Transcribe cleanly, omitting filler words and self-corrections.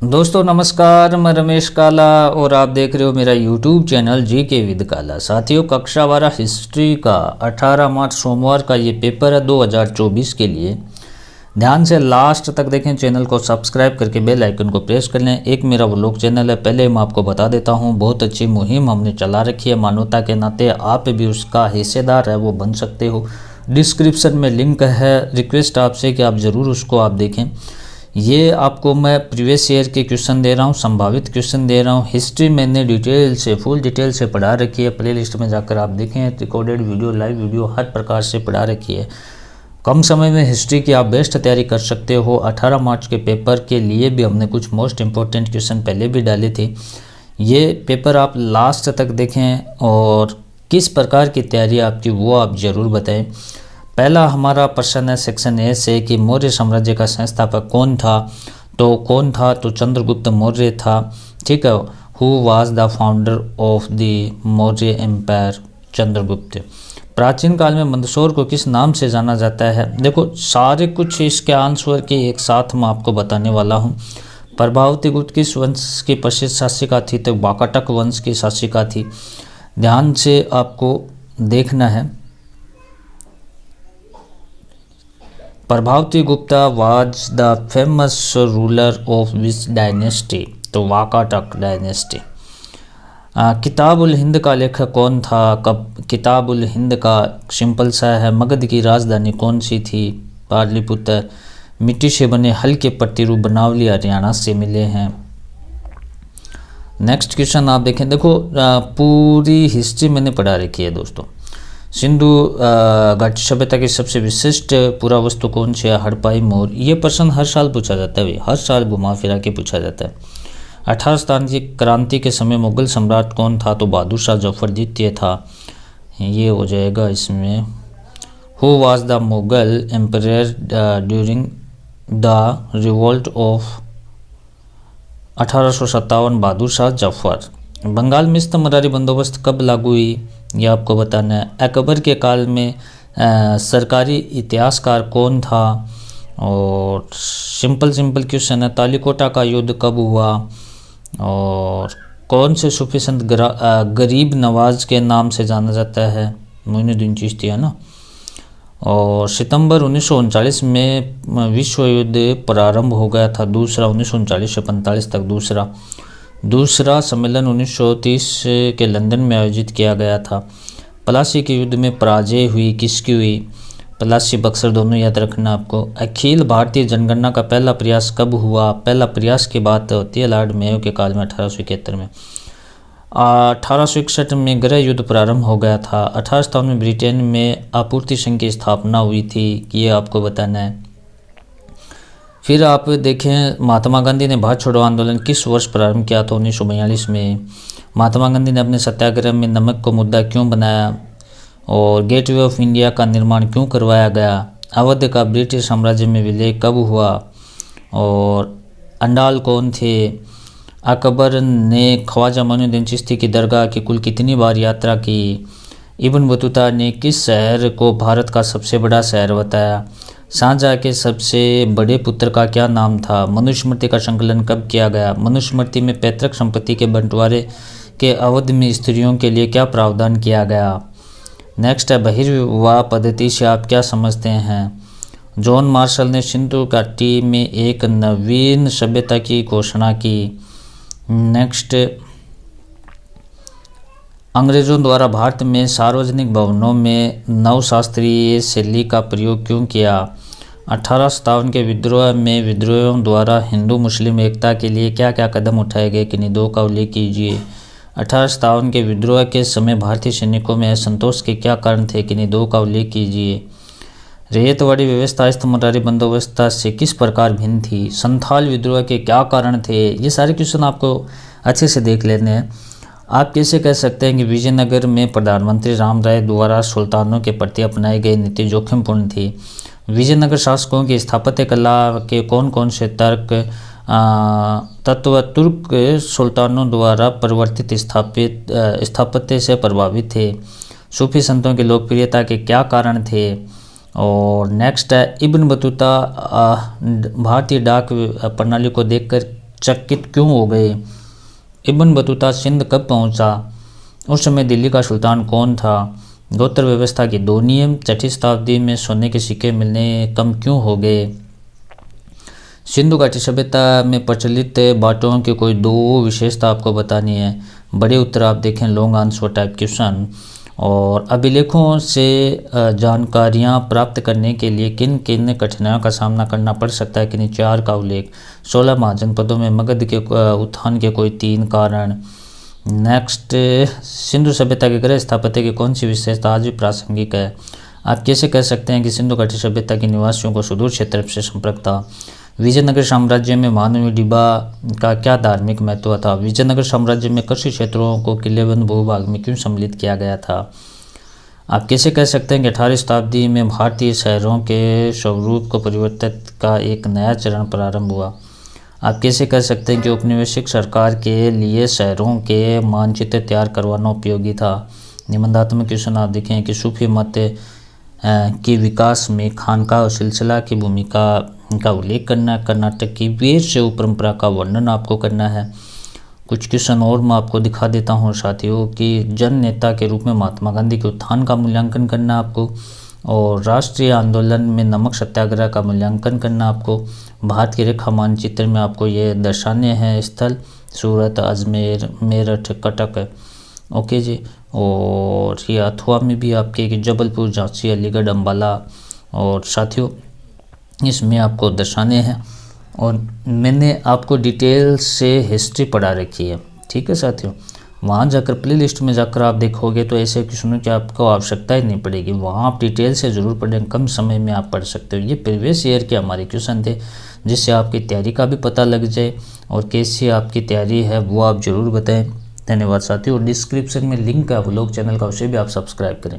दोस्तों नमस्कार, मैं रमेश काला और आप देख रहे हो मेरा यूट्यूब चैनल जी के विद काला। साथियों, कक्षा 12 हिस्ट्री का 18 मार्च सोमवार का ये पेपर है 2024 के लिए। ध्यान से लास्ट तक देखें, चैनल को सब्सक्राइब करके बेल आइकन को प्रेस कर लें। एक मेरा व्लॉग चैनल है, पहले मैं आपको बता देता हूँ, बहुत अच्छी मुहिम हमने चला रखी है। मानवता के नाते आप भी उसका हिस्सेदार है वो बन सकते हो। डिस्क्रिप्शन में लिंक है, रिक्वेस्ट आपसे कि आप ज़रूर उसको आप देखें। ये आपको मैं प्रीवियस ईयर के क्वेश्चन दे रहा हूँ, संभावित क्वेश्चन दे रहा हूँ। हिस्ट्री मैंने डिटेल से फुल डिटेल से पढ़ा रखी है, प्लेलिस्ट में जाकर आप देखें। रिकॉर्डेड वीडियो, लाइव वीडियो हर प्रकार से पढ़ा रखी है। कम समय में हिस्ट्री की आप बेस्ट तैयारी कर सकते हो। 18 मार्च के पेपर के लिए भी हमने कुछ मोस्ट इंपॉर्टेंट क्वेश्चन पहले भी डाले थे। ये पेपर आप लास्ट तक देखें और किस प्रकार की तैयारी आपकी वो आप ज़रूर बताएं। पहला हमारा प्रश्न है सेक्शन ए से कि मौर्य साम्राज्य का संस्थापक कौन था। तो चंद्रगुप्त मौर्य था। ठीक है। Who was the founder of the Maurya empire? Chandragupta. प्राचीन काल में मंदसौर को किस नाम से जाना जाता है? देखो, सारे कुछ इसके आंसर के एक साथ मैं आपको बताने वाला हूँ। प्रभावती गुप्त किस वंश की प्रसिद्ध शासिका थी? तो वाकाटक वंश की शासिका थी। ध्यान से आपको देखना है। Prabhavati Gupta was the famous ruler of which dynasty? तो वाकाटक डायनेस्टी। किताबुल हिंद का लेखक कौन था? किताबुल हिंद का सिंपल सा है। मगध की राजधानी कौन सी थी? पाटलिपुत्र। मिट्टी से बने हल्के प्रतिरूप बनावली हरियाणा से मिले हैं। नेक्स्ट क्वेश्चन आप देखें। देखो, पूरी हिस्ट्री मैंने पढ़ा रखी है दोस्तों। सिंधु घाटी सभ्यता की सबसे विशिष्ट पुरावस्तु कौन सी है? हड़प्पाई मोर। ये प्रश्न हर साल पूछा जाता है, हर साल घुमा फिरा के पूछा जाता है। 18 स्थान की क्रांति के समय मुगल सम्राट कौन था? तो बहादुर शाह जफर द्वितीय था। ये हो जाएगा इसमें। Who was the Mughal emperor during the revolt of 1857? Bahadur Shah Zafar. Bengal में स्तमरारी बंदोबस्त कब लागू हुई? ये आपको बताना है। अकबर के काल में सरकारी इतिहासकार कौन था? और सिंपल क्वेश्चन है। तालीकोटा का युद्ध कब हुआ? और कौन से सूफी संत गरीब नवाज के नाम से जाना जाता है? मोइनुद्दीन चिश्ती है ना। और सितंबर 1939 में विश्व युद्ध प्रारंभ हो गया था। दूसरा 1939 से 45 तक दूसरा सम्मेलन 1930 के लंदन में आयोजित किया गया था। प्लासी के युद्ध में पराजय हुई, किसकी हुई? प्लासी बक्सर, दोनों याद रखना आपको। अखिल भारतीय जनगणना का पहला प्रयास कब हुआ? पहला प्रयास की बात होती है लॉर्ड मेयो के काल में 1871 में। 1861 में गृह युद्ध प्रारंभ हो गया था। 1857 में ब्रिटेन में आपूर्ति संघ की स्थापना हुई थी। ये आपको बताना है। फिर आप देखें, महात्मा गांधी ने भारत छोड़ो आंदोलन किस वर्ष प्रारंभ किया था? 1942 में। महात्मा गांधी ने अपने सत्याग्रह में नमक को मुद्दा क्यों बनाया? और गेटवे ऑफ इंडिया का निर्माण क्यों करवाया गया? अवध का ब्रिटिश साम्राज्य में विलय कब हुआ? और अंडाल कौन थे? अकबर ने ख्वाजा मोइनुद्दीन चिश्ती की दरगाह की कुल कितनी बार यात्रा की? इब्न बतूता ने किस शहर को भारत का सबसे बड़ा शहर बताया? शाहजहाँ के सबसे बड़े पुत्र का क्या नाम था? मनुस्मृति का संकलन कब किया गया? मनुस्मृति में पैतृक संपत्ति के बंटवारे के अवधि में स्त्रियों के लिए क्या प्रावधान किया गया? नेक्स्ट है, बहिर्विवाह पद्धति से आप क्या समझते हैं? जॉन मार्शल ने सिंधु घाटी में एक नवीन सभ्यता की घोषणा की। नेक्स्ट, अंग्रेजों द्वारा भारत में सार्वजनिक भवनों में नवशास्त्रीय शैली का प्रयोग क्यों किया? 1857 के विद्रोह में विद्रोहियों द्वारा हिंदू मुस्लिम एकता के लिए क्या क्या कदम उठाए गए? किन्हीं दो का उल्लेख कीजिए। 1857 के विद्रोह के समय भारतीय सैनिकों में असंतोष के क्या कारण थे? किन्हीं दो का उल्लेख कीजिए। रेतवाड़ी व्यवस्था स्तमरारी बंदोबस्त से किस प्रकार भिन्न थी? संथाल विद्रोह के क्या कारण थे? ये सारे क्वेश्चन आपको अच्छे से देख लेने हैं। आप कैसे कह सकते हैं कि विजयनगर में प्रधानमंत्री राम राय द्वारा सुल्तानों के प्रति अपनाई गई नीति जोखिमपूर्ण थी? विजयनगर शासकों की स्थापत्य कला के कौन कौन से तत्व तुर्क सुल्तानों द्वारा परिवर्तित स्थापत्य से प्रभावित थे? सूफी संतों की लोकप्रियता के क्या कारण थे? और नेक्स्ट है, इब्न बतूता भारतीय डाक प्रणाली को देखकर चकित क्यों हो गए? इब्न बतूता सिंध कब पहुंचा? उस समय दिल्ली का सुल्तान कौन था? गोत्र व्यवस्था के 2 नियम। 6वीं शताब्दी में सोने के सिक्के मिलने कम क्यों हो गए? सिंधु घाटी सभ्यता में प्रचलित बाटों की कोई 2 विशेषता आपको बतानी है। बड़े उत्तर आप देखें, लॉन्ग आंसर टाइप क्वेश्चन। और अभिलेखों से जानकारियां प्राप्त करने के लिए किन किन कठिनाइयों का सामना करना पड़ सकता है? किन्हीं 4 का उल्लेख। 16 महाजनपदों में मगध के उत्थान के कोई 3 कारण। नेक्स्ट, सिंधु सभ्यता के गृह स्थापत्य की कौन सी विशेषता आज भी प्रासंगिक है? आप कैसे कह सकते हैं कि सिंधु घाटी सभ्यता के निवासियों को सुदूर क्षेत्र से संपर्क था? विजयनगर साम्राज्य में महानवी डिब्बा का क्या धार्मिक महत्व था? विजयनगर साम्राज्य में कृषि क्षेत्रों को किलेबंद भूभाग में क्यों सम्मिलित किया गया था? आप कैसे कह सकते हैं कि 18वीं शताब्दी में भारतीय शहरों के स्वरूप को परिवर्तित का एक नया चरण प्रारंभ हुआ? आप कैसे कह सकते हैं कि औपनिवेशिक सरकार के लिए शहरों के मानचित्र तैयार करवाना उपयोगी था? निबंधात्मक क्वेश्चन आप देखें कि सूफी मत के विकास में खानका और सिलसिला की भूमिका का उल्लेख करना है। कर्नाटक की वीर शैव परंपरा का वर्णन आपको करना है। कुछ क्वेश्चन और मैं आपको दिखा देता हूँ साथियों कि जन नेता के रूप में महात्मा गांधी के उत्थान का मूल्यांकन करना आपको, और राष्ट्रीय आंदोलन में नमक सत्याग्रह का मूल्यांकन करना आपको। भारत की रेखा मानचित्र में आपको ये दर्शाने हैं स्थल, सूरत, अजमेर, मेरठ, कटक, ओके जी। और ये अथवा में भी आपके कि जबलपुर, झांसी, अलीगढ़, अम्बाला, और साथियों इसमें आपको दर्शाने हैं। और मैंने आपको डिटेल से हिस्ट्री पढ़ा रखी है, ठीक है साथियों। वहाँ जाकर प्ले लिस्ट में जाकर आप देखोगे तो ऐसे क्वेश्चनों की आपको आवश्यकता ही नहीं पड़ेगी, वहाँ आप डिटेल से ज़रूर पढ़ें, कम समय में आप पढ़ सकते हो। ये प्रीवियस ईयर के हमारे क्वेश्चन थे, जिससे आपकी तैयारी का भी पता लग जाए और कैसी आपकी तैयारी है वो आप ज़रूर बताएं। धन्यवाद साथियों। डिस्क्रिप्शन में लिंक है व्लॉग चैनल का, उसे भी आप सब्सक्राइब करें।